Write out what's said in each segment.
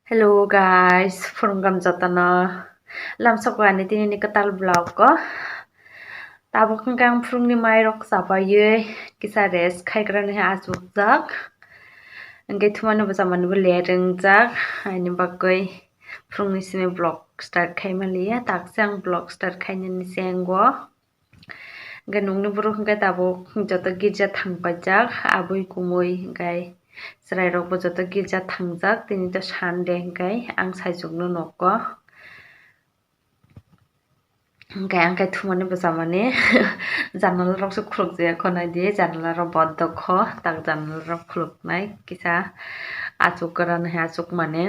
Hello guys, phurungam jatana lamsakani tinini katal vlog ko tabuk kang phurungni mairok sabaye kisa rest khaigrani asukjak engke thumani bujamani bo lerengjak ani bagoi phurungni simi vlog start khaimaliya taksang vlog start khainani sengo engke nungni borok engke tabuk joto girja thangpajak abui kumui engkai Serai rok bo joto girja thangjak tini to Sunday engkai ang saijukno nogo engkai angkai thumani bujamani janala rok so khulukjak khonai di janala rok boddho kho tak janala rok khuluknai kisa achuk goran hai achuk mane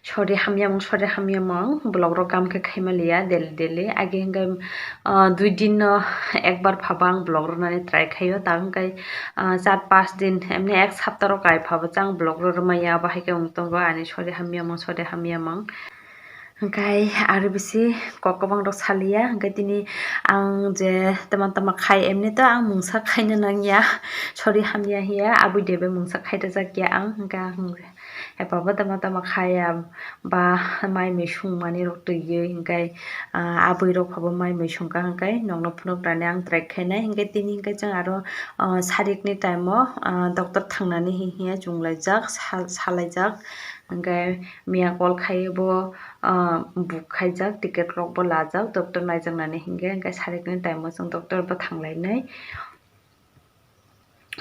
sori hamyamang blog rok kam khe khaimaliya daily age engkai 2 din no ekbar phabang blog ro nani try khaio ta engkai 4-5 din emni ek sapta ro kai phaba chang blog ro maya bahai ke ungtongo ani sori hamyamang engkai aro bisi kokobang rok salia engkai tini ang je tama khai emni to ang mungsa khaina nangya sori hamya hiya abui debe mungsa khaidajak ya ang engkai baba tama khaya ba mai misung mani rok tuiye engkai abui rok phabo mai misung ka engkai nongno phunuk rani ang try khainai engkai tini engkai jang aro sarik ni time o doctor thangnani hiya chunglaijak salaijak engkai mia call khaiye bo book khaijak ticket rok bo lajak doctor naijaknani hingke engkai sarik ni time o jang doctor bo thanglainai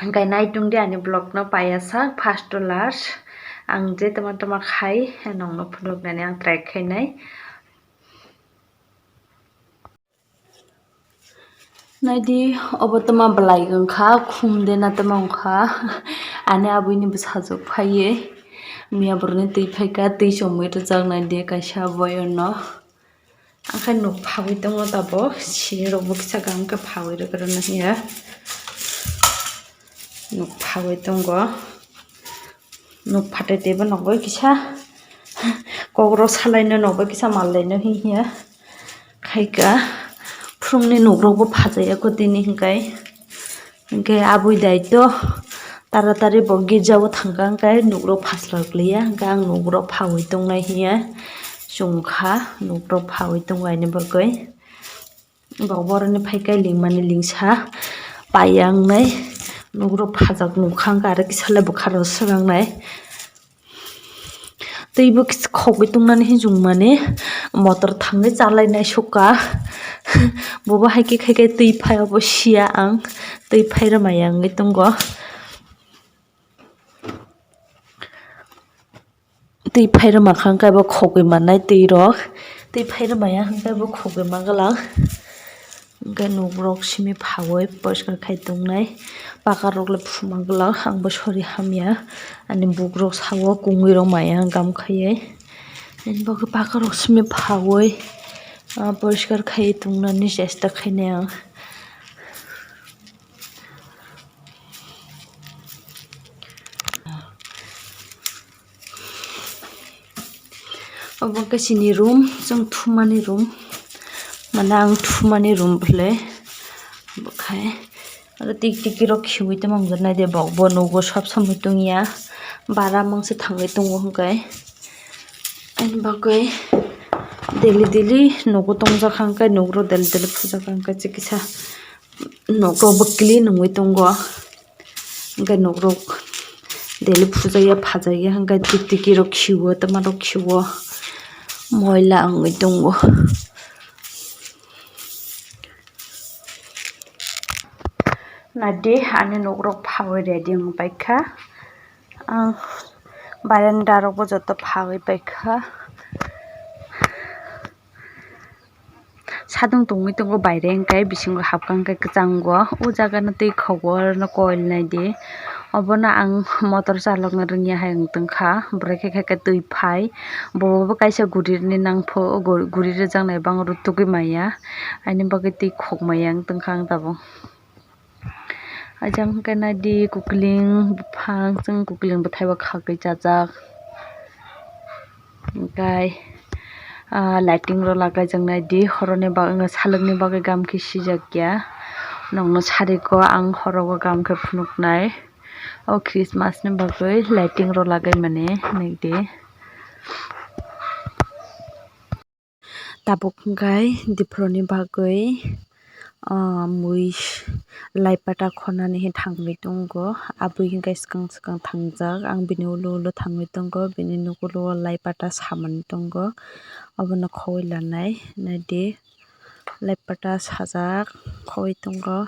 engkai naitung di ani blog no paiyasak first to last ang je tama khai nongno phunuk nani ang try khainai naidi obo tama blai gangkha khumde na tama ongkha ani abui ni bwsajuk phaiye mia borni tui phaika tui somoi rijak naidi kaisa boyon no angkhe nuk phagui tongo tabo sini rok bo kisa gangkha phagui rogorona hiya nuk phagui tongo nuk phatai tebo nogoi kisa kogrok salaino nogoi kisa mallaino hiya khaika phurungni nugrok bo phajaya ko tini hingkai abui daito taratari bo girja o thangka hingkai nugrok phaslakliya hingkai ang nugrok phagui tongnai hiya chungkha nugrok phagui tongo ani bagoi bo boroni phaikai lingmani lingsa paiyangnai nugrok phajak nukha hingka aro kisalai bokar rok swnamnai tui bo khogoi tongnani hingjungmani motor thangnai chalainai suka bobo haike khaikai tui phai obo sia ang tui phairo maya wngoi tongo tui phairo mangkha hingkai bo khogoi mannai tui rok tui phairo maya hingkai bo khogoi mangalang hingkai nugrok simi phagoi poriskar khai tongnai paka roklai phumangalang ang bo sori hamya ani book rok sawo kungui rok maya gam khaiye ani bagui paka rok simi phagoi poriskar khai tongnani chesta khainai ang obo wngka chini room chong thumani room mane ang thumani room belai bokhai aro tiki rok khiui tamo wngjaknai de bok bo nugo sob samui tongya bara mangsi thangui tongo hingkai ani bagui daily nugo tongjak hingkai nugrok daily phujak hingkai chikisa nugrok bo clean wngoi tongo hingkai nugrok daily phujaya phajaya hingkai tiki rok khiwo tama rok khiwo moila wngoi tongo nadi ani nugrok phagoi ready wngpaikha ang baranda rok bo joto phagoi paikha sadung tongoi tongo baire hingkai bisingo habkha hingkai kwchango o jaga no tui khogor no coil naidi obono ang motor chalokna rwngya hai wngtongkha borek khe khai tui phai bo kaisa guri ni nangpho guri rwjaknai bangro tugui maya ani bagui tui khogmaya wngtongkha ang tabuk ajang hingkai nadi kukuling buphang chong kukuling bwthai bo khagui chajak hingkai lighting rok lagaijak naidi horoni salokni bagui gam khe sijakya nongno sariko ang horogo gam khe phunuknai o Christmas ni bagoi lighting ro lagai mane nigde tabuk hingkai diproni bagoi mui laipata khonani he thangbai tongo abui hingkai swkang swkang thangjak ang bini ulo ulo thangbai tongo bini nukulo laipata samani tongo obono khowai lanai naidi laipata sajak khowai tongo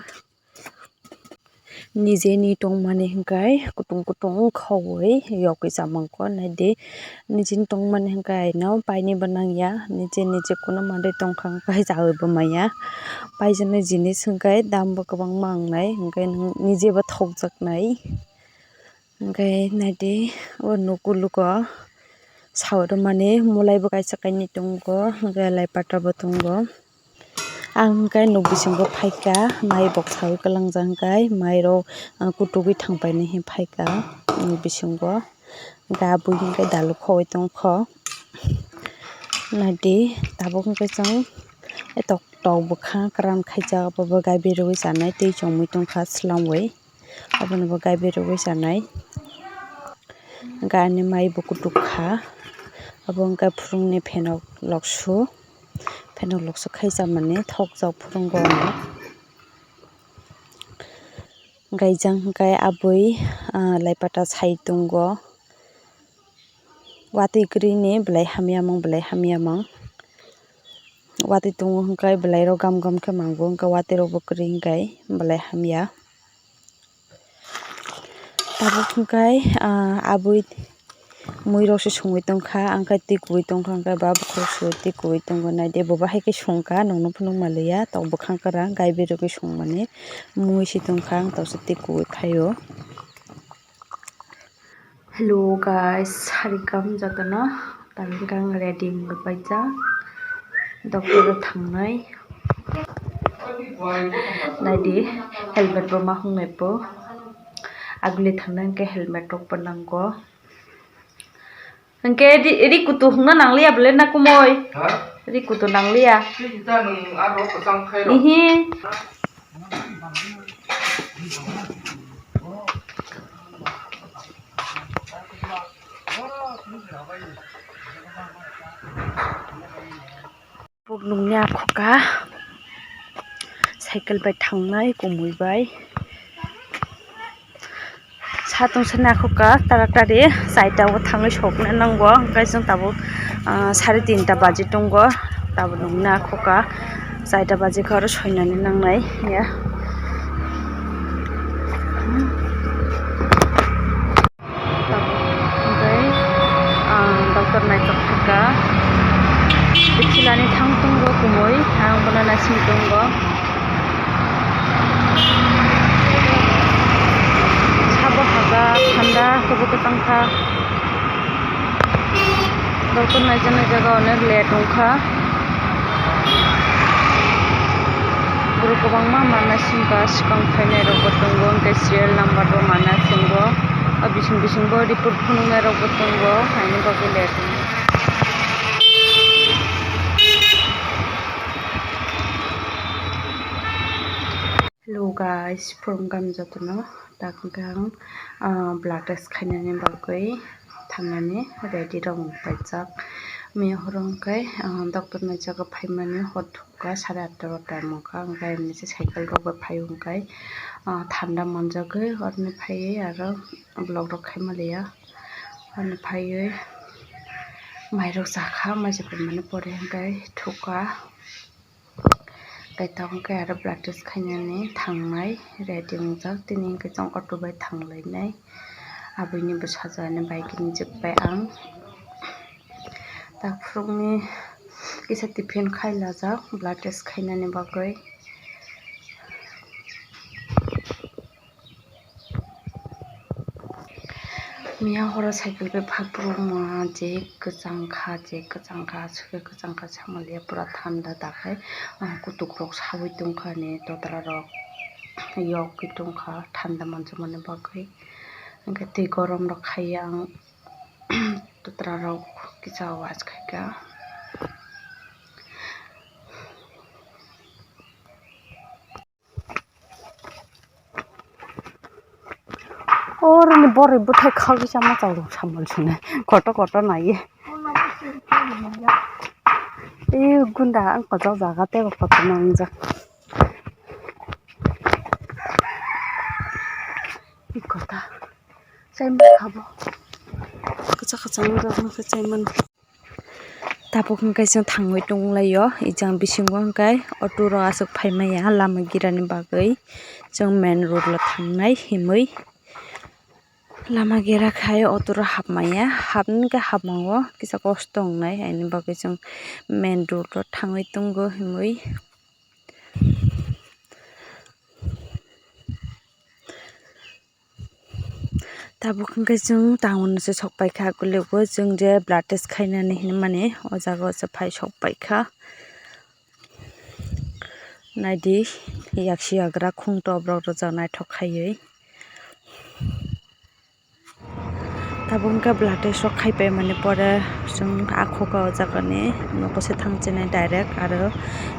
nijeni tongmani hingkai kutung kutung khowai yogui samangko naidi nijeni tongmani hingkai no paini bo nangya nije nije kuno manui tongkha hingkai jawai bo maya paijaknai jinis hingkai dam bo kwbangma wangnai hingkai nije bo thokjaknai hingkai naidi o nukulugo saurmani mulai bo kaisa kainui tongo hingkai laipata bo tongo ang hingkai nuk bisingo phaika mai bok sawi kalangjak hingkai mai rok kutugui thangpainai he phaika nuk bisingo hingkai abui hingkai dalu khowai tongkho naidi tabuk hingkai chang tok bwkha kwran khaijak obo gai berui janai tui chongmui tongkha swlamui obono bo gai berui janai hingkai ani mai bo kutukha obo hingkai phurungni phenok loksu khaijak thokjak phurungo hingkai jang hingkai abui laipata sai tongo watui kwrui ni belai hamyamang watui tongo hingkai belai rok gam gam khe mango hingkai watui rok bo kwrui hingkai belai hamya tabuk hingkai abui mui rok se songui tongkha angkhai tui kubui tongkha hingkai ba bukhuk tui kubui tongo naidi boba hai khe songkha nongno phano maliya tok bwkhang kwran gai berugui songmani mui se tongkha angtausi tui kubui phaio. Hello guys sarikam jatono tamikang ready paijak doctor thangnai naidi helmet bo ma hungnai po agli thangnai hingke helmet rok po nango hingke rikutu hungna nangliya bole na kumoi rikutu nangliya ihi nungni akhoka cycle bai thangnai kumui bai satung sani akhoka tarakari 4ta o thangui sokna nango hingkai jang tabuk 3:30 baji tongo tabuk nungni akhoka 4ta baji khe aro soinani nangnai ya doctor naithok kha bichilani thang tongo kumui ang bono naising tongo sabo haga thanda kubu tangkha doctor naijana jaga onek let ongkha guru kwbangma mana singka sikang phainai rok bo tongo hingkai serial number bo mana singo bising bising bo report phunuknai rok bo tongo haini bagui let Hello guys phurungkam jatono takgang blood test khainani bagui thangnani ready rok paijak miya horongkai doctor naijago phaimani hor thukha 8:30 o time wngkha hingkai nisi cycle rok bo phai hingkai thanda manjagui horni phaiui aro block rok khaimaliya horni phaiui mai rok chakha maisingformani pore hingkai thukha kaitam hingkai aro blood test khainani thangnai ready wngjak tini hingkai chong auto bai thanglaihnai abuini bo sajani bike ni jokbai ang takfrukni kisa tiffin khailajak blood test khainani bagui miya horo cycle bai phapuruma je kwchangkha asukhe kwchangkha samaliya pura thanda dakhai kutuk rok sawi tongkha ni totala rok yogui tongkha thanda manjakmani bagui hingkai tui gorom rok khaiya ang totala rok kisa wash khaika Orang bore butai kaki sama tahu sama sini. Kotor naik. Gunda angkat jauh jaga teh kotor nangja. Ikota. Saya mau kamu. Kecak-kecak nang kecaiman. Tapok hingkai जों थांबाय दंलायो इजों बिसिंगो हंखाय अट'र आसक फायमाया लामा गिरानि बागै जों main road ला थांनाय हिमै लामा गिराखाय अट'र हाबमाया हाबनोखाय हाबमावो किसा खस्थ' हंनाय आइनि बागै जों मेन रोड ला थांबाय दंगो हिमै Tapok hingkai जों टाउन से सकपायखा गुलेगो जों जे ब्लाड टेस्ट खायनानै माने अजागो सफाय सकपायखा नायदि याक्सि आग्रा खुंट अब्रग जानाय थखायै Tapok hingkai ब्लाड टेस्ट खायबाय माने परे जों आखोगा अजागोनि न'खसे थांजेनाय डाइरेक्ट आरो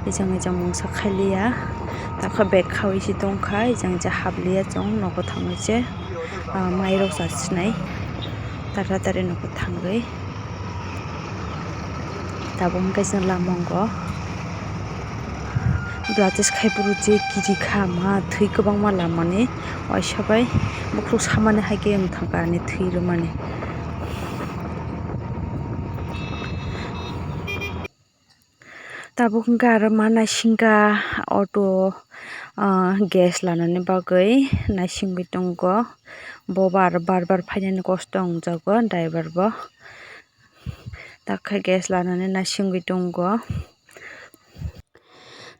इजों मुंसा खायलिया ताखा बेग खावैसि दंखा इजों हाबलिया जों न'खो थांनोसे माइरक जासिनाय तारातारि न'खो थांगै Tapok hingkai जों लामंगो ब्लाड टेस्ट खायबोरु जे गिरिखा मा थै गोबां मा लामानि अयसाबाय बुख्रु सामाने हायगे थांगानि थैरो माने Tapok hingkai आरो मा नायसिंगा अट' गेस लानानै बागै नायसिंबाय दंगो बबा आरो बार फायनायनि खस्थ' हंजागो ड्राइभार बो ताखा गेस लानानै नायसिंबाय दंगो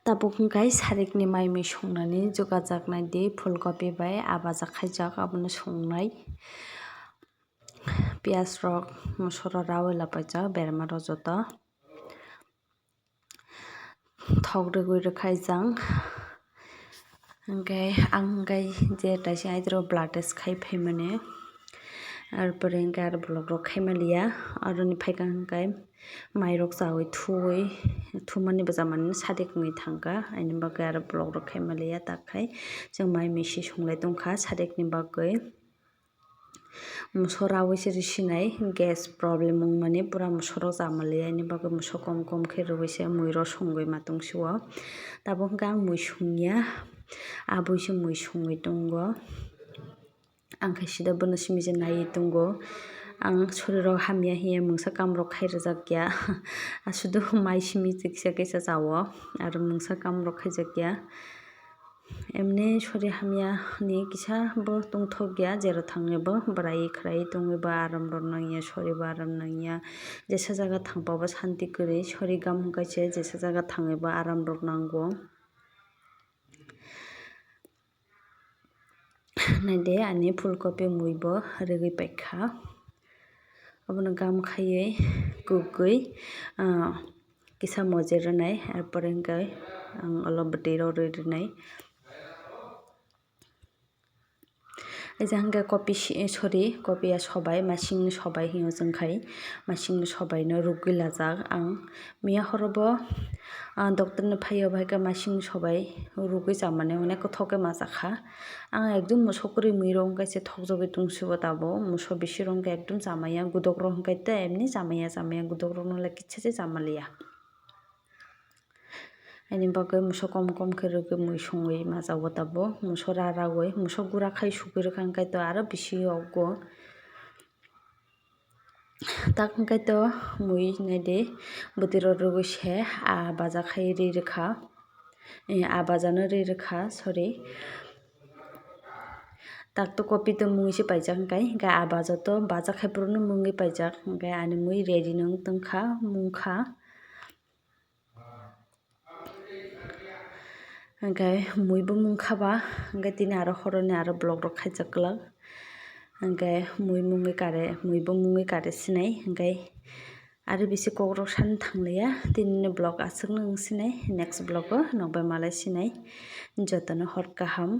Tapok hingkai सारिकनि माइमि संनानै जगाजाग नायदि फुलकपि बाय आबाजा खायजाक आबोनो संनाय पियाज रक मसरा रावै लापायजाक बेरमा रजता थक रगुइ रखायजां hingkai ang hingkai je taisi aitro blood test खायफाय माने आरपरे hingkai आरो blood rok खायमालिया aroni फायखा hingkai माइरक जावै थुमानि बजामानि सादिक मै थांगा आइनि बागै आरो blood rok खायमालिया ताखाय जों माइ मिसि संलाय दंखा सादिकनि बागै मसरा वैसे रिसिनाय गेस प्रब्लेम माने पुरा मसरा जामालिया आइनि बागै मसो कम खेर वैसे मुइरो संगै मातंसिवा Tapok hingkai ang mui sungya आबुइसे मुइ संगै दंगो आंखाय सिदा बोनो सिमिजे नायै दंगो आं शरीराव हामिया हिया मुंसा कामरक खायरजाकया आसुदु माइ सिमि किसा जावो आरो मुंसा कामरक खायजाकया एमनि शरीर हामिया नि किसा बो दंथ'गया जेराव थांनोबो ब्रायै ख्रायै दङबा आराम रननांया शरीर आराम नांया जेसा जागा थांबाबो शान्ति गरै शरीर गाम हंखायसे जेसा जागा थाङोबा आराम रननांगो नायदे आनि फुलकपि मुइबो रगै पायखा अबनो गाम खायै गुगै किसा मजे रनाय आरपरे हंखाय आं अलप दैराव रनाय Ejang hingkai kopiya sobai masingni sobai hino jongkhai masingni sobai no rugui lajak ang miya horobo doctor ni phaiyo baika masingni sobai rugui jamani onek thoke majakha ang ekdum musokwrwi muiro hingkaise thokjagui tongsibo tabo muso bisiro hingkai ekdum jamaya gudok rok hingkai to emni jamaya gudok rok no kitsa je jamalia Aini bagui muso kom khe rugui mui songui majago tabo muso raragui muso gura khai sugui rwkha hingkai to aro bisi yogo tak hingkai to mui naide bwtui ro rugui se baja khai ri rwkha abajano ri rwkha sorry tak to kopi to mui se paijak hingkai abaja to baja khaiboro no mungui paijak hingkai ani mui ready no ung tongkha mungkha hingkai mui bo mungkhaba hingkai tini aro horoni aro block rok khaijaklak hingkai mui bo mungui kare sinai hingkai aro bisi kok rok sano thanglaia tini block aswkna wng sinai next block o nokbai malai sinai jotono hor kaham.